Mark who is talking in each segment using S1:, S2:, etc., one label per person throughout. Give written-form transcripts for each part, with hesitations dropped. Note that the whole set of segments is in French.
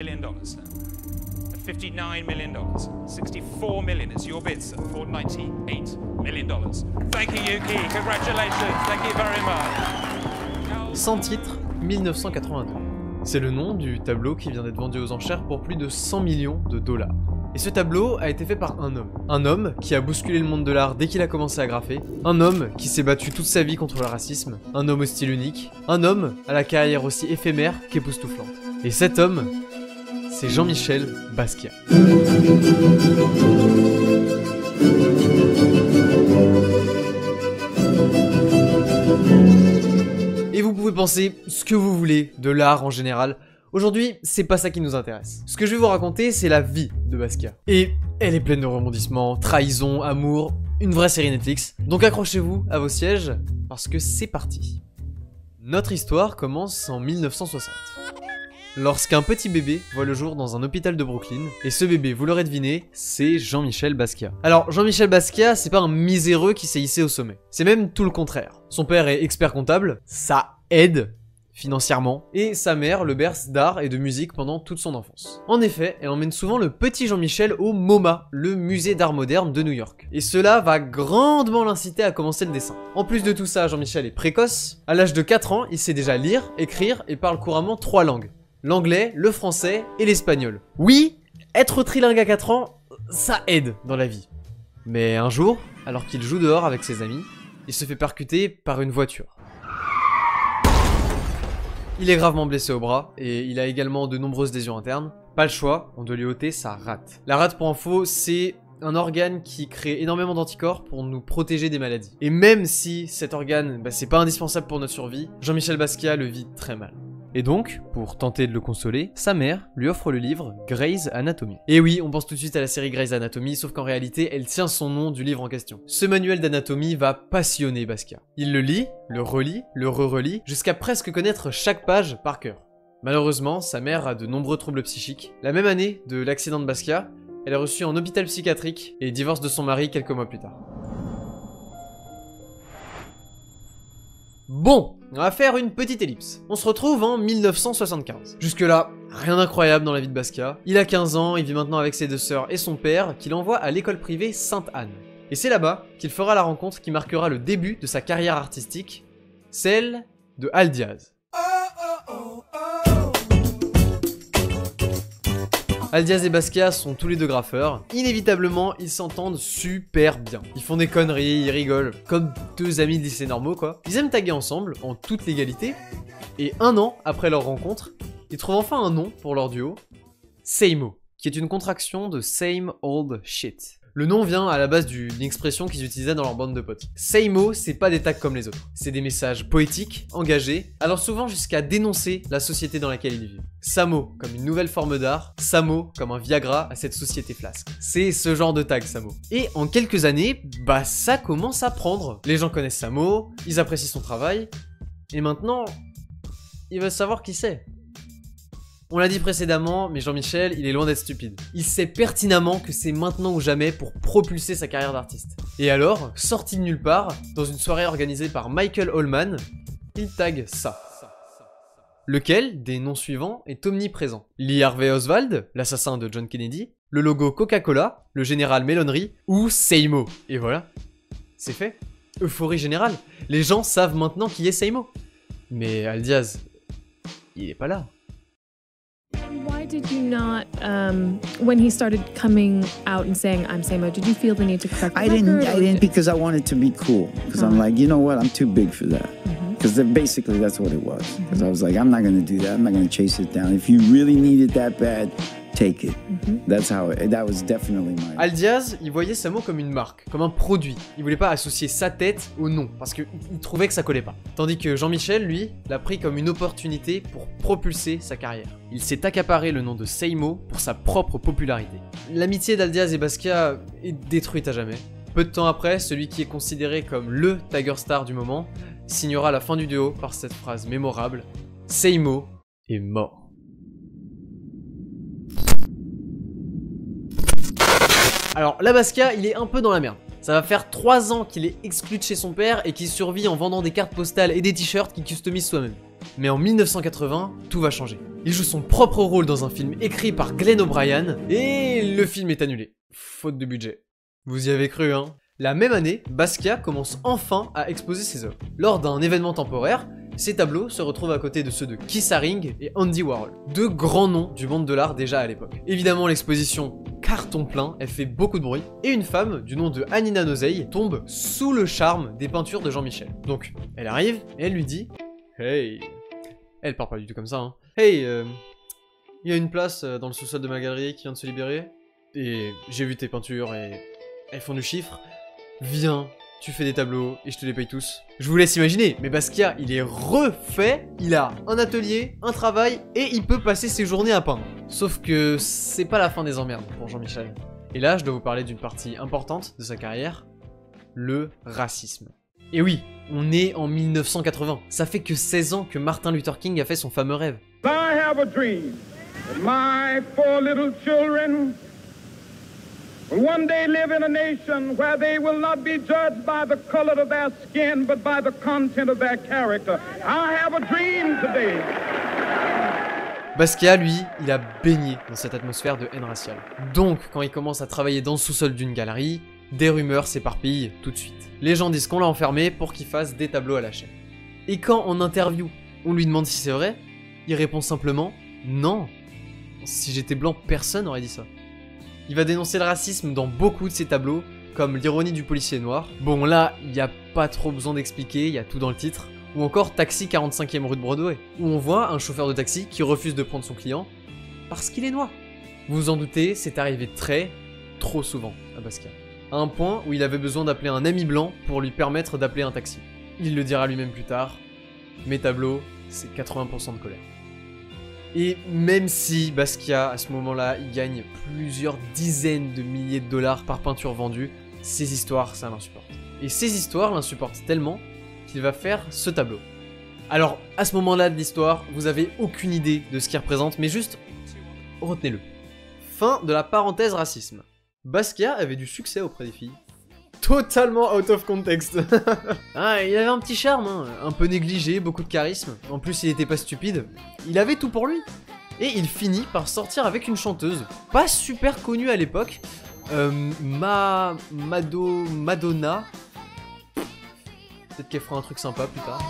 S1: $1 million. $59 million. $64 million is your bid, sir, for $98 million. Thank you, Yuki. Congratulations. Thank you very much.
S2: Sans titre, 1982. C'est le nom du tableau qui vient d'être vendu aux enchères pour plus de 100 millions de dollars. Et ce tableau a été fait par un homme. Un homme qui a bousculé le monde de l'art dès qu'il a commencé à graffer. Un homme qui s'est battu toute sa vie contre le racisme. Un homme au style unique. Un homme à la carrière aussi éphémère qu'époustouflante. Et cet homme, c'est Jean-Michel Basquiat. Et vous pouvez penser ce que vous voulez de l'art en général. Aujourd'hui, c'est pas ça qui nous intéresse. Ce que je vais vous raconter, c'est la vie de Basquiat. Et elle est pleine de rebondissements, trahison, amour, une vraie série Netflix. Donc accrochez-vous à vos sièges, parce que c'est parti. Notre histoire commence en 1960. Lorsqu'un petit bébé voit le jour dans un hôpital de Brooklyn, et ce bébé, vous l'aurez deviné, c'est Jean-Michel Basquiat. Alors, Jean-Michel Basquiat, c'est pas un miséreux qui s'est hissé au sommet. C'est même tout le contraire. Son père est expert comptable, ça aide financièrement, et sa mère le berce d'art et de musique pendant toute son enfance. En effet, elle emmène souvent le petit Jean-Michel au MoMA, le musée d'art moderne de New York. Et cela va grandement l'inciter à commencer le dessin. En plus de tout ça, Jean-Michel est précoce. À l'âge de 4 ans, il sait déjà lire, écrire et parle couramment 3 langues. L'anglais, le français et l'espagnol. Oui, être trilingue à 4 ans, ça aide dans la vie. Mais un jour, alors qu'il joue dehors avec ses amis, il se fait percuter par une voiture. Il est gravement blessé au bras, et il a également de nombreuses lésions internes. Pas le choix, on doit lui ôter sa rate. La rate, pour info, c'est un organe qui crée énormément d'anticorps pour nous protéger des maladies. Et même si cet organe, c'est pas indispensable pour notre survie, Jean-Michel Basquiat le vit très mal. Et donc, pour tenter de le consoler, sa mère lui offre le livre Grey's Anatomy. Et oui, on pense tout de suite à la série Grey's Anatomy, sauf qu'en réalité, elle tient son nom du livre en question. Ce manuel d'anatomie va passionner Basquiat. Il le lit, le relit, le re-relit, jusqu'à presque connaître chaque page par cœur. Malheureusement, sa mère a de nombreux troubles psychiques. La même année de l'accident de Basquiat, elle est reçue en hôpital psychiatrique et divorce de son mari quelques mois plus tard. Bon, on va faire une petite ellipse. On se retrouve en 1975. Jusque-là, rien d'incroyable dans la vie de Basquiat. Il a 15 ans, il vit maintenant avec ses 2 sœurs et son père, qui l'envoie à l'école privée Sainte-Anne. Et c'est là-bas qu'il fera la rencontre qui marquera le début de sa carrière artistique, celle de Al Diaz. Al Diaz et Basquiat sont tous les deux graffeurs. Inévitablement, ils s'entendent super bien. Ils font des conneries, ils rigolent, comme 2 amis de lycée normaux quoi. Ils aiment taguer ensemble, en toute légalité. Et 1 an après leur rencontre, ils trouvent enfin un nom pour leur duo, Saymo, qui est une contraction de Same Old Shit. Le nom vient à la base d'une expression qu'ils utilisaient dans leur bande de potes. Saymo, c'est pas des tags comme les autres. C'est des messages poétiques, engagés, allant souvent jusqu'à dénoncer la société dans laquelle ils vivent. Samo, comme une nouvelle forme d'art. Samo, comme un Viagra à cette société flasque. C'est ce genre de tag, Samo. Et en quelques années, ça commence à prendre. Les gens connaissent Samo, ils apprécient son travail, et maintenant, ils veulent savoir qui c'est. On l'a dit précédemment, mais Jean-Michel, il est loin d'être stupide. Il sait pertinemment que c'est maintenant ou jamais pour propulser sa carrière d'artiste. Et alors, sorti de nulle part, dans une soirée organisée par Michael Holman, il tag ça. Lequel des noms suivants est omniprésent. Lee Harvey Oswald, l'assassin de John Kennedy, le logo Coca-Cola, le général Melonry ou Saymo. Et voilà, c'est fait. Euphorie générale. Les gens savent maintenant qui est Saymo. Mais Al Diaz, il est pas là.
S3: Why did you not, when he started coming out and saying I'm Saymo, did you feel the need to correct the record?
S4: I didn't because I wanted to be cool. Because I'm like, you know what, I'm too big for that. Because basically that's what it was. Because I was like, I'm not going to do that. I'm not going to chase it down. If you really need it that bad, take it. That was definitely mine.
S2: Al Diaz, il voyait Samo comme une marque, comme un produit. Il voulait pas associer sa tête au nom, parce qu'il trouvait que ça collait pas. Tandis que Jean-Michel, lui, l'a pris comme une opportunité pour propulser sa carrière. Il s'est accaparé le nom de Saymo pour sa propre popularité. L'amitié d'Al Diaz et Basquiat est détruite à jamais. Peu de temps après, celui qui est considéré comme le tagger star du moment signera la fin du duo par cette phrase mémorable: Saymo est mort. Alors là, Basquiat, il est un peu dans la merde. Ça va faire 3 ans qu'il est exclu de chez son père et qu'il survit en vendant des cartes postales et des t-shirts qu'il customise soi-même. Mais en 1980, tout va changer. Il joue son propre rôle dans un film écrit par Glenn O'Brien, et le film est annulé, faute de budget. Vous y avez cru, hein? La même année, Basquiat commence enfin à exposer ses œuvres. Lors d'un événement temporaire, ses tableaux se retrouvent à côté de ceux de Keith Haring et Andy Warhol, deux grands noms du monde de l'art déjà à l'époque. Évidemment, l'exposition carton plein, elle fait beaucoup de bruit, et une femme du nom de Hanina Nozei tombe sous le charme des peintures de Jean-Michel. Donc, elle arrive et elle lui dit « Hey !» Elle parle pas du tout comme ça, hein. « Hey, il y a une place dans le sous-sol de ma galerie qui vient de se libérer, et j'ai vu tes peintures et elles font du chiffre. Viens, tu fais des tableaux et je te les paye tous. » Je vous laisse imaginer, mais Basquiat, il est refait, il a un atelier, un travail, et il peut passer ses journées à peindre. Sauf que c'est pas la fin des emmerdes pour Jean-Michel. Et là, je dois vous parler d'une partie importante de sa carrière, le racisme. Et oui, on est en 1980, ça fait que 16 ans que Martin Luther King a fait son fameux rêve.
S5: I have a dream that my 4 little children will one day live in a nation where they will not be judged by the color of their skin, but by the content of their character. I have a dream today.
S2: Basquiat, lui, il a baigné dans cette atmosphère de haine raciale. Donc, quand il commence à travailler dans le sous-sol d'une galerie, des rumeurs s'éparpillent tout de suite. Les gens disent qu'on l'a enfermé pour qu'il fasse des tableaux à la chaîne. Et quand en interview, on lui demande si c'est vrai, il répond simplement « Non, si j'étais blanc, personne n'aurait dit ça ». Il va dénoncer le racisme dans beaucoup de ses tableaux, comme l'ironie du policier noir. Bon là, il n'y a pas trop besoin d'expliquer, il y a tout dans le titre. Ou encore Taxi 45e rue de Broadway, où on voit un chauffeur de taxi qui refuse de prendre son client parce qu'il est noir. Vous vous en doutez, c'est arrivé trop souvent à Basquiat. À un point où il avait besoin d'appeler un ami blanc pour lui permettre d'appeler un taxi. Il le dira lui-même plus tard, mes tableaux, c'est 80% de colère. Et même si Basquiat, à ce moment-là, il gagne plusieurs dizaines de milliers de dollars par peinture vendue, ces histoires, ça l'insupporte. Et ces histoires l'insupportent tellement qu'il va faire ce tableau. Alors, à ce moment-là de l'histoire, vous avez aucune idée de ce qu'il représente, mais juste, retenez-le. Fin de la parenthèse racisme. Basquiat avait du succès auprès des filles. Totalement out of context. Ah, il avait un petit charme, hein, un peu négligé, beaucoup de charisme. En plus, il était pas stupide. Il avait tout pour lui. Et il finit par sortir avec une chanteuse, pas super connue à l'époque, Madonna. Peut-être qu'elle fera un truc sympa plus tard.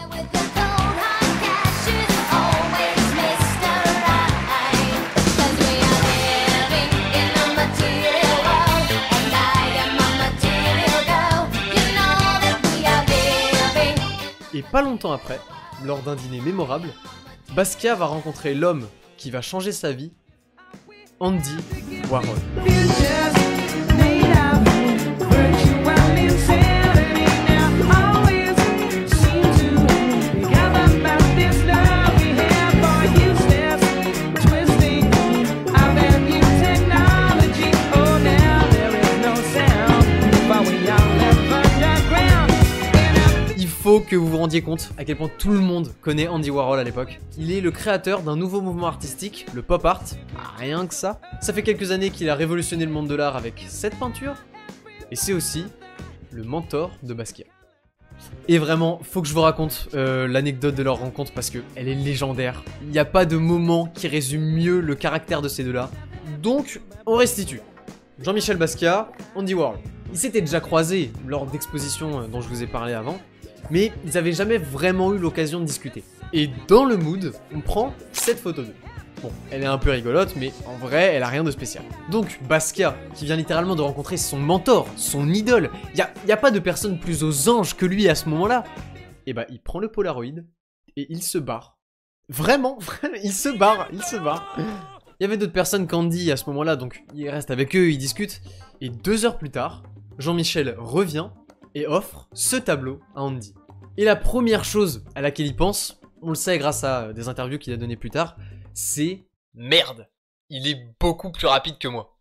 S2: Et pas longtemps après, lors d'un dîner mémorable, Basquiat va rencontrer l'homme qui va changer sa vie, Andy Warhol. Faut que vous vous rendiez compte à quel point tout le monde connaît Andy Warhol à l'époque. Il est le créateur d'un nouveau mouvement artistique, le pop art, rien que ça. Ça fait quelques années qu'il a révolutionné le monde de l'art avec cette peinture, et c'est aussi le mentor de Basquiat. Et vraiment, faut que je vous raconte l'anecdote de leur rencontre parce que elle est légendaire. Il n'y a pas de moment qui résume mieux le caractère de ces deux-là. Donc, on restitue. Jean-Michel Basquiat, Andy Warhol. Ils s'étaient déjà croisés lors d'expositions dont je vous ai parlé avant, mais ils n'avaient jamais vraiment eu l'occasion de discuter. Et dans le mood, on prend cette photo d'eux. Bon, elle est un peu rigolote, mais en vrai, elle a rien de spécial. Donc, Basquiat, qui vient littéralement de rencontrer son mentor, son idole, y a pas de personne plus aux anges que lui à ce moment-là. Et bah, il prend le Polaroid, et il se barre. Vraiment, il se barre. Il y avait d'autres personnes qu'Andy à ce moment-là, donc il reste avec eux, ils discutent. Et 2 heures plus tard, Jean-Michel revient et offre ce tableau à Andy. Et la première chose à laquelle il pense, on le sait grâce à des interviews qu'il a données plus tard, c'est « Merde, il est beaucoup plus rapide que moi ».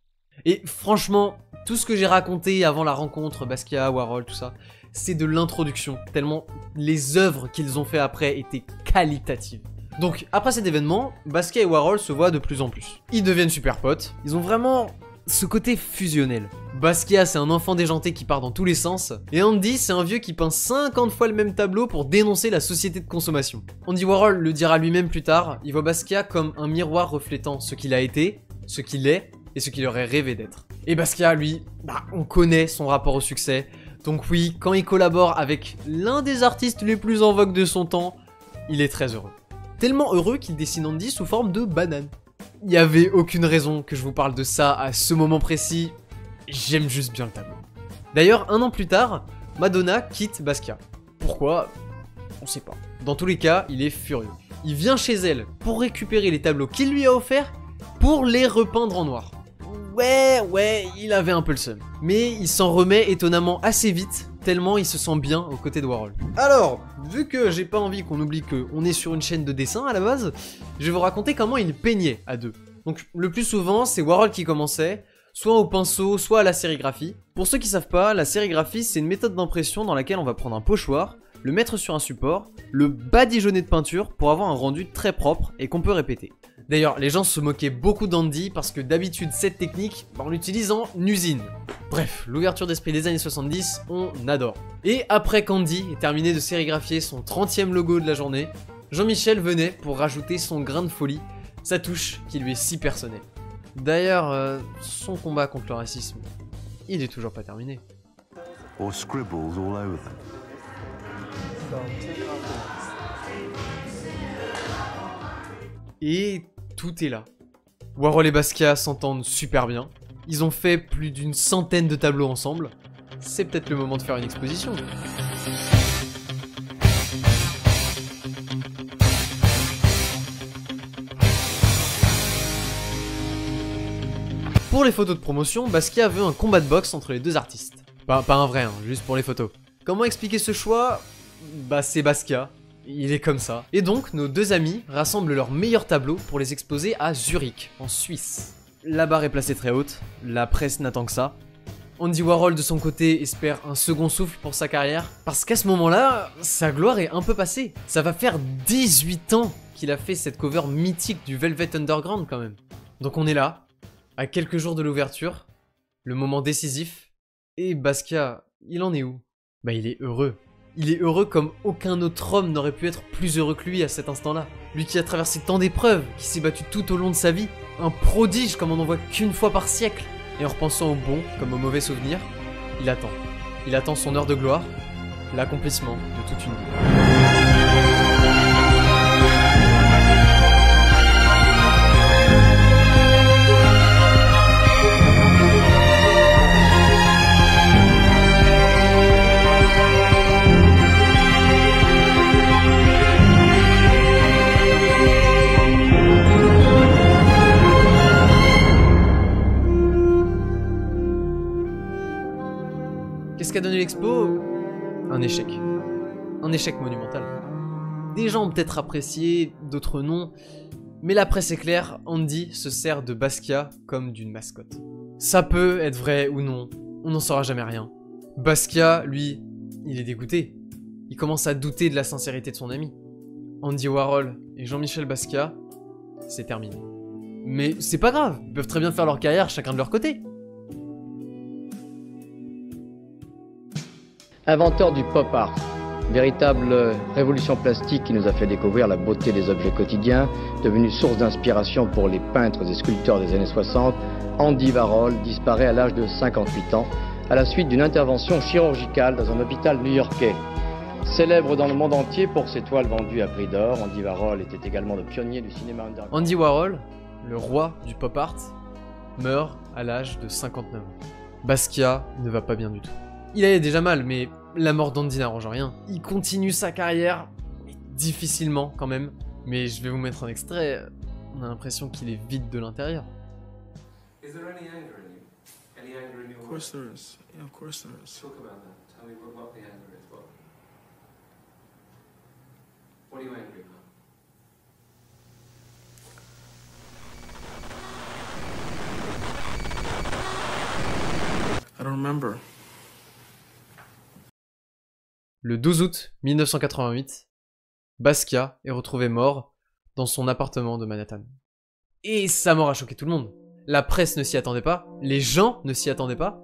S2: Et franchement, tout ce que j'ai raconté avant la rencontre, Basquiat, Warhol, tout ça, c'est de l'introduction, tellement les œuvres qu'ils ont fait après étaient qualitatives. Donc, après cet événement, Basquiat et Warhol se voient de plus en plus. Ils deviennent super potes, ils ont vraiment ce côté fusionnel. Basquiat, c'est un enfant déjanté qui part dans tous les sens, et Andy, c'est un vieux qui peint 50 fois le même tableau pour dénoncer la société de consommation. Andy Warhol le dira lui-même plus tard, il voit Basquiat comme un miroir reflétant ce qu'il a été, ce qu'il est, et ce qu'il aurait rêvé d'être. Et Basquiat, lui, on connaît son rapport au succès, donc oui, quand il collabore avec l'un des artistes les plus en vogue de son temps, il est très heureux. Tellement heureux qu'il dessine Andy sous forme de banane. Il n'y avait aucune raison que je vous parle de ça à ce moment précis, j'aime juste bien le tableau. D'ailleurs, 1 an plus tard, Madonna quitte Basquiat. Pourquoi? On sait pas. Dans tous les cas, il est furieux. Il vient chez elle pour récupérer les tableaux qu'il lui a offerts pour les repeindre en noir. Ouais, il avait un peu le seum. Mais il s'en remet étonnamment assez vite, tellement il se sent bien aux côtés de Warhol. Alors, vu que j'ai pas envie qu'on oublie qu'on est sur une chaîne de dessin à la base, je vais vous raconter comment il peignait à deux. Donc le plus souvent, c'est Warhol qui commençait, soit au pinceau, soit à la sérigraphie. Pour ceux qui savent pas, la sérigraphie c'est une méthode d'impression dans laquelle on va prendre un pochoir, le mettre sur un support, le badigeonner de peinture pour avoir un rendu très propre et qu'on peut répéter. D'ailleurs, les gens se moquaient beaucoup d'Andy parce que d'habitude cette technique, on l'utilise en usine. Bref, l'ouverture d'esprit des années 70, on adore. Et après qu'Andy ait terminé de sérigraphier son 30e logo de la journée, Jean-Michel venait pour rajouter son grain de folie, sa touche qui lui est si personnelle. D'ailleurs, son combat contre le racisme, il est toujours pas terminé.
S6: Or scribbles all over them.
S2: Et tout est là. Warhol et Basquiat s'entendent super bien. Ils ont fait plus d'une centaine de tableaux ensemble. C'est peut-être le moment de faire une exposition. Pour les photos de promotion, Basquiat veut un combat de boxe entre les deux artistes. Pas un vrai, hein, juste pour les photos. Comment expliquer ce choix? C'est Basquiat. Il est comme ça. Et donc, nos deux amis rassemblent leurs meilleurs tableaux pour les exposer à Zurich, en Suisse. La barre est placée très haute, la presse n'attend que ça. Andy Warhol, de son côté, espère un second souffle pour sa carrière, parce qu'à ce moment-là, sa gloire est un peu passée. Ça va faire 18 ans qu'il a fait cette cover mythique du Velvet Underground, quand même. Donc on est là, à quelques jours de l'ouverture, le moment décisif, et Basquiat, il en est où? Il est heureux. Il est heureux comme aucun autre homme n'aurait pu être plus heureux que lui à cet instant-là. Lui qui a traversé tant d'épreuves, qui s'est battu tout au long de sa vie. Un prodige comme on n'en voit qu'une fois par siècle. Et en repensant aux bons comme aux mauvais souvenirs, il attend. Il attend son heure de gloire, l'accomplissement de toute une vie. Qu'est-ce qu'a donné l'expo? Un échec. Un échec monumental. Des gens ont peut-être apprécié, d'autres non, mais la presse est claire, Andy se sert de Basquiat comme d'une mascotte. Ça peut être vrai ou non, on n'en saura jamais rien. Basquiat, lui, il est dégoûté. Il commence à douter de la sincérité de son ami. Andy Warhol et Jean-Michel Basquiat, c'est terminé. Mais c'est pas grave, ils peuvent très bien faire leur carrière chacun de leur côté.
S7: Inventeur du pop art, véritable révolution plastique qui nous a fait découvrir la beauté des objets quotidiens, devenu source d'inspiration pour les peintres et sculpteurs des années 60, Andy Warhol disparaît à l'âge de 58 ans à la suite d'une intervention chirurgicale dans un hôpital new-yorkais. Célèbre dans le monde entier pour ses toiles vendues à prix d'or, Andy Warhol était également le pionnier du cinéma underground.
S2: Andy Warhol, le roi du pop art, meurt à l'âge de 59 ans. Basquiat ne va pas bien du tout. Il allait déjà mal, mais la mort d'Andy n'arrange rien. Il continue sa carrière, difficilement quand même, mais je vais vous mettre un extrait, on a l'impression qu'il est vide de l'intérieur.
S8: Is there any anger in you? Any anger in your
S9: Of course there is. Yeah, of course there is.
S8: Talk about that. Tell me what the anger is. What are you angry about?
S9: I don't remember.
S2: Le 12 août 1988, Basquiat est retrouvé mort dans son appartement de Manhattan. Et sa mort a choqué tout le monde. La presse ne s'y attendait pas, les gens ne s'y attendaient pas,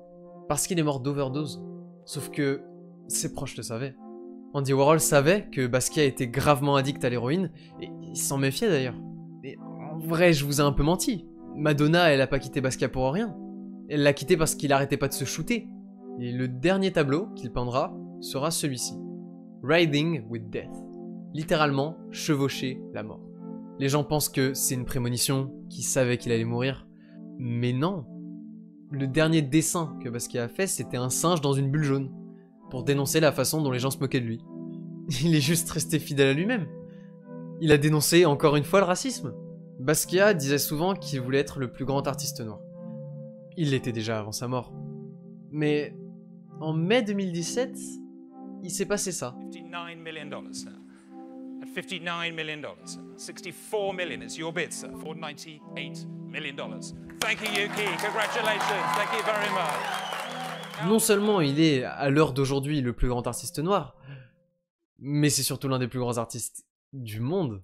S2: parce qu'il est mort d'overdose. Sauf que ses proches le savaient. Andy Warhol savait que Basquiat était gravement addict à l'héroïne, et il s'en méfiait d'ailleurs. Et en vrai, je vous ai un peu menti. Madonna, elle a pas quitté Basquiat pour rien. Elle l'a quitté parce qu'il arrêtait pas de se shooter. Et le dernier tableau qu'il peindra sera celui-ci. Riding with Death. Littéralement, chevaucher la mort. Les gens pensent que c'est une prémonition, qu'il savait qu'il allait mourir. Mais non. Le dernier dessin que Basquiat a fait, c'était un singe dans une bulle jaune. Pour dénoncer la façon dont les gens se moquaient de lui. Il est juste resté fidèle à lui-même. Il a dénoncé encore une fois le racisme. Basquiat disait souvent qu'il voulait être le plus grand artiste noir. Il l'était déjà avant sa mort. Mais en mai 2017, il s'est passé ça.
S1: $59 million now. At $59 million. 64 million is your bid, sir, for $98 million. Thank you, Yuki. Congratulations. Thank you very much.
S2: Non seulement il est, à l'heure d'aujourd'hui, le plus grand artiste noir, mais c'est surtout l'un des plus grands artistes du monde.